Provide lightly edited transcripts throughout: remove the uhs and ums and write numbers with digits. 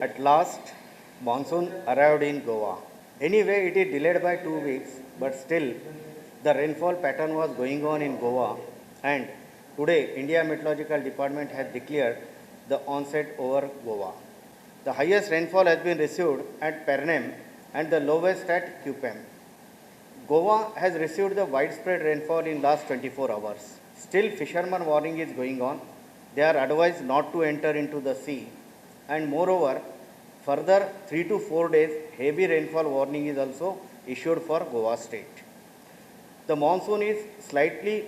At last, monsoon arrived in Goa. Anyway, it is delayed by 2 weeks, but still, the rainfall pattern was going on in Goa. And today, India Meteorological Department has declared the onset over Goa. The highest rainfall has been received at Pernem and the lowest at Quepem. Goa has received the widespread rainfall in last 24 hours. Still, fisherman warning is going on. They are advised not to enter into the sea. And moreover, further 3 to 4 days heavy rainfall warning is also issued for Goa state. The monsoon is slightly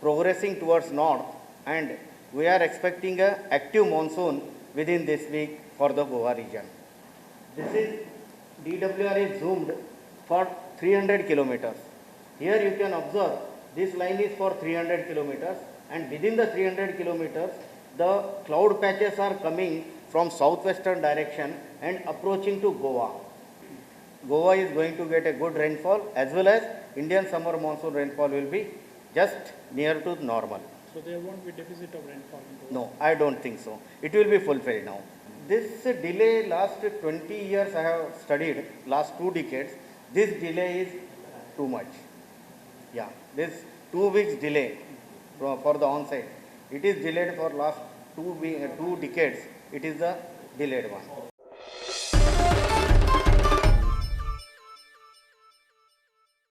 progressing towards north and we are expecting an active monsoon within this week for the Goa region. This is DWR is zoomed for 300 kilometers. Here you can observe this line is for 300 kilometers and within the 300 kilometers the cloud patches are coming from southwestern direction and approaching to Goa. Goa is going to get a good rainfall as well as Indian summer monsoon rainfall will be just near to normal. So there won't be deficit of rainfall in Goa? No, I don't think so. It will be fulfilled now. This delay last 20 years I have studied, last 2 decades, this delay is too much. Yeah, this 2 weeks delay for the onset. It is delayed for last 2 decades. It is the delayed one.